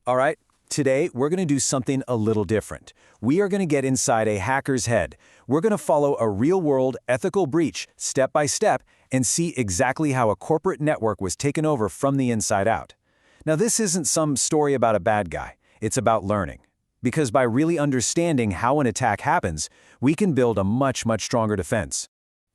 All right, today we're going to do something a little different. We are going to get inside a hacker's head. We're going to follow a real-world ethical breach step by step and see exactly how a corporate network was taken over from the inside out. Now, this isn't some story about a bad guy. It's about learning. Because by really understanding how an attack happens, we can build a much stronger defense.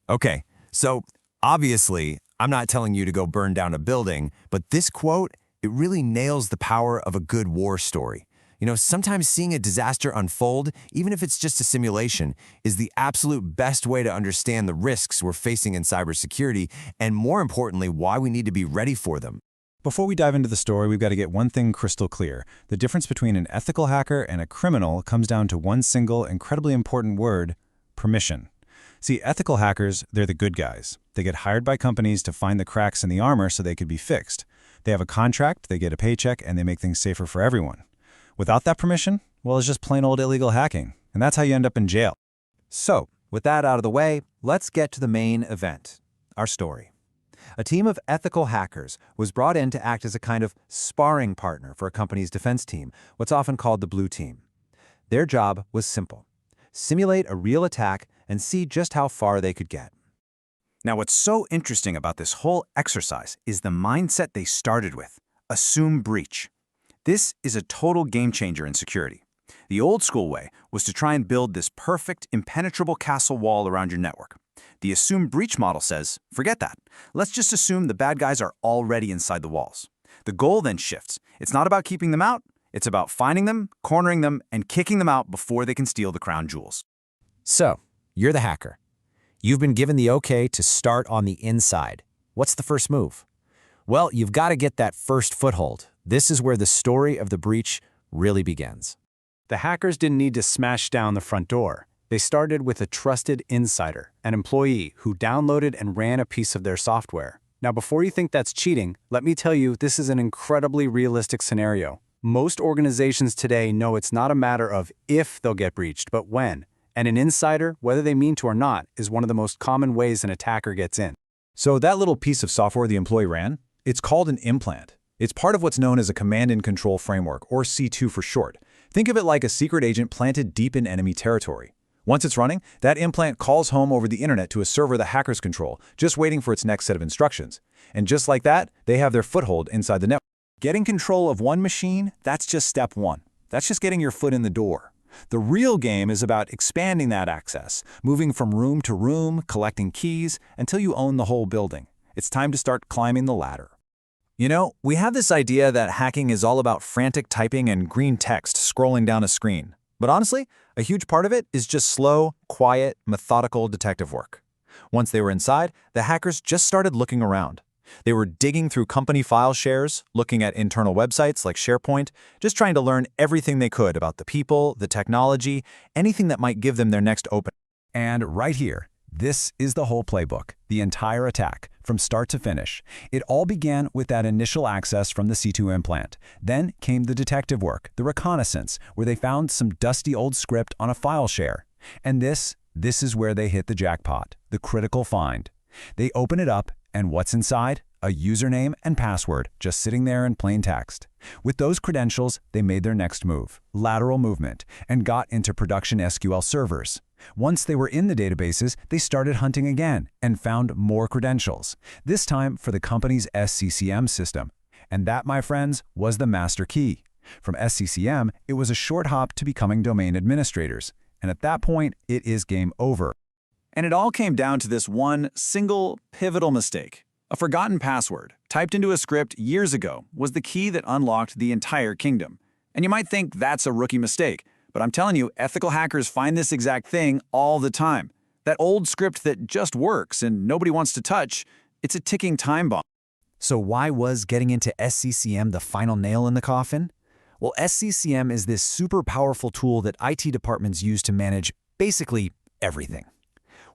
Okay, so obviously, I'm not telling you to go burn down a building, but this quote, it really nails the power of a good war story. You know, sometimes seeing a disaster unfold, even if it's just a simulation, is the absolute best way to understand the risks we're facing in cybersecurity and, more importantly, why we need to be ready for them. Before we dive into the story, we've got to get one thing crystal clear. The difference between an ethical hacker and a criminal comes down to one single, incredibly important word: permission. See, ethical hackers, they're the good guys. They get hired by companies to find the cracks in the armor so they could be fixed. They have a contract, they get a paycheck, and they make things safer for everyone. Without that permission, well, it's just plain old illegal hacking. And that's how you end up in jail. So, with that out of the way, let's get to the main event, our story. A team of ethical hackers was brought in to act as a kind of sparring partner for a company's defense team, what's often called the blue team. Their job was simple: simulate a real attack and see just how far they could get. Now, what's so interesting about this whole exercise is the mindset they started with: assume breach. This is a total game changer in security. The old school way was to try and build this perfect, impenetrable castle wall around your network. The assume breach model says, forget that. Let's just assume the bad guys are already inside the walls. The goal then shifts. It's not about keeping them out. It's about finding them, cornering them, and kicking them out before they can steal the crown jewels. So, you're the hacker. You've been given the okay to start on the inside. What's the first move? Well, you've got to get that first foothold. This is where the story of the breach really begins. The hackers didn't need to smash down the front door. They started with a trusted insider, an employee who downloaded and ran a piece of their software. Now, before you think that's cheating, let me tell you this is an incredibly realistic scenario. Most organizations today know it's not a matter of if they'll get breached, but when. And an insider, whether they mean to or not, is one of the most common ways an attacker gets in. So that little piece of software the employee ran, it's called an implant. It's part of what's known as a command and control framework, or C2 for short. Think of it like a secret agent planted deep in enemy territory. Once it's running, that implant calls home over the internet to a server the hackers control, just waiting for its next set of instructions. And just like that, they have their foothold inside the network. Getting control of one machine, that's just step one. That's just getting your foot in the door. The real game is about expanding that access, moving from room to room, collecting keys, until you own the whole building. It's time to start climbing the ladder. You know, we have this idea that hacking is all about frantic typing and green text scrolling down a screen. But honestly, a huge part of it is just slow, quiet, methodical detective work. Once they were inside, the hackers just started looking around. They were digging through company file shares, looking at internal websites like SharePoint, just trying to learn everything they could about the people, the technology, anything that might give them their next opening. And right here, this is the whole playbook, the entire attack, from start to finish. It all began with that initial access from the C2 implant. Then came the detective work, the reconnaissance, where they found some dusty old script on a file share. And this is where they hit the jackpot, the critical find. They open it up, and what's inside? A username and password just sitting there in plain text. With those credentials, they made their next move, lateral movement, and got into production SQL servers. Once they were in the databases, they started hunting again and found more credentials, this time for the company's SCCM system. And that, my friends, was the master key. From SCCM, it was a short hop to becoming domain administrators. And at that point, it is game over. And it all came down to this one single pivotal mistake. A forgotten password, typed into a script years ago, was the key that unlocked the entire kingdom. And you might think that's a rookie mistake, but I'm telling you, ethical hackers find this exact thing all the time. That old script that just works and nobody wants to touch, it's a ticking time bomb. So why was getting into SCCM the final nail in the coffin? Well, SCCM is this super powerful tool that IT departments use to manage basically everything.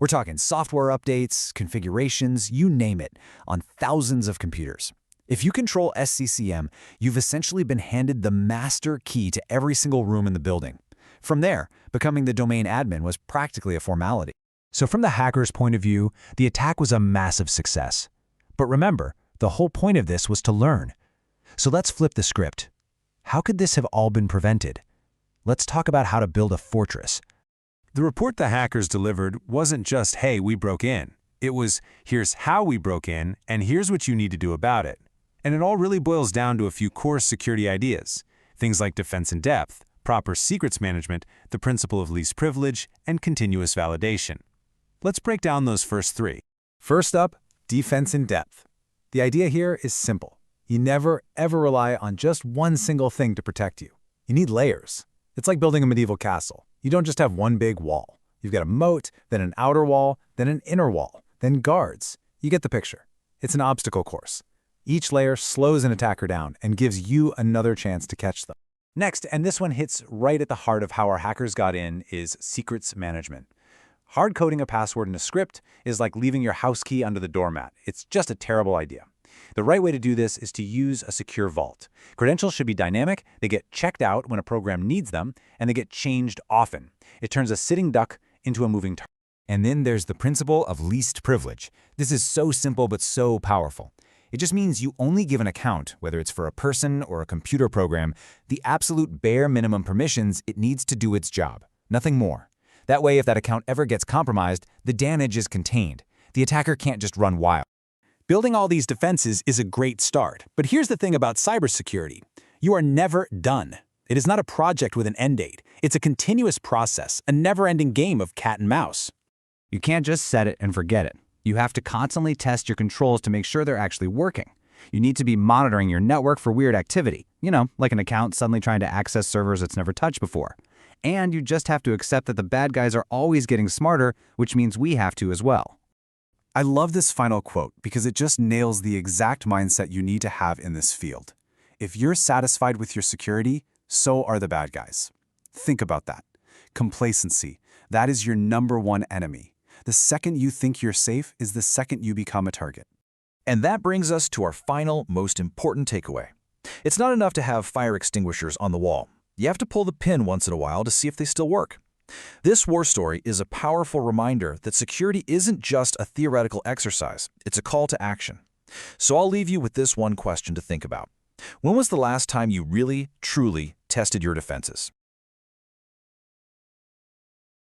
We're talking software updates, configurations, you name it, on thousands of computers. If you control SCCM, you've essentially been handed the master key to every single room in the building. From there, becoming the domain admin was practically a formality. So from the hacker's point of view, the attack was a massive success. But remember, the whole point of this was to learn. So let's flip the script. How could this have all been prevented? Let's talk about how to build a fortress. The report the hackers delivered wasn't just, hey, we broke in. It was, here's how we broke in, and here's what you need to do about it. And it all really boils down to a few core security ideas. Things like defense in depth, proper secrets management, the principle of least privilege, and continuous validation. Let's break down those first three. First up, defense in depth. The idea here is simple. You never, ever rely on just one single thing to protect you. You need layers. It's like building a medieval castle. You don't just have one big wall. You've got a moat, then an outer wall, then an inner wall, then guards. You get the picture. It's an obstacle course. Each layer slows an attacker down and gives you another chance to catch them. Next, and this one hits right at the heart of how our hackers got in, is secrets management. Hard-coding a password in a script is like leaving your house key under the doormat. It's just a terrible idea. The right way to do this is to use a secure vault. Credentials should be dynamic, they get checked out when a program needs them, and they get changed often. It turns a sitting duck into a moving target. And then there's the principle of least privilege. This is so simple but so powerful. It just means you only give an account, whether it's for a person or a computer program, the absolute bare minimum permissions it needs to do its job. Nothing more. That way, if that account ever gets compromised, the damage is contained. The attacker can't just run wild. Building all these defenses is a great start, but here's the thing about cybersecurity. You are never done. It is not a project with an end date. It's a continuous process, a never-ending game of cat and mouse. You can't just set it and forget it. You have to constantly test your controls to make sure they're actually working. You need to be monitoring your network for weird activity, like an account suddenly trying to access servers it's never touched before. And you just have to accept that the bad guys are always getting smarter, which means we have to as well. I love this final quote because it just nails the exact mindset you need to have in this field. If you're satisfied with your security, so are the bad guys. Think about that. Complacency. That is your #1 enemy. The second you think you're safe is the second you become a target. And that brings us to our final, most important takeaway. It's not enough to have fire extinguishers on the wall. You have to pull the pin once in a while to see if they still work. This war story is a powerful reminder that security isn't just a theoretical exercise, it's a call to action. So I'll leave you with this one question to think about. When was the last time you really, truly tested your defenses?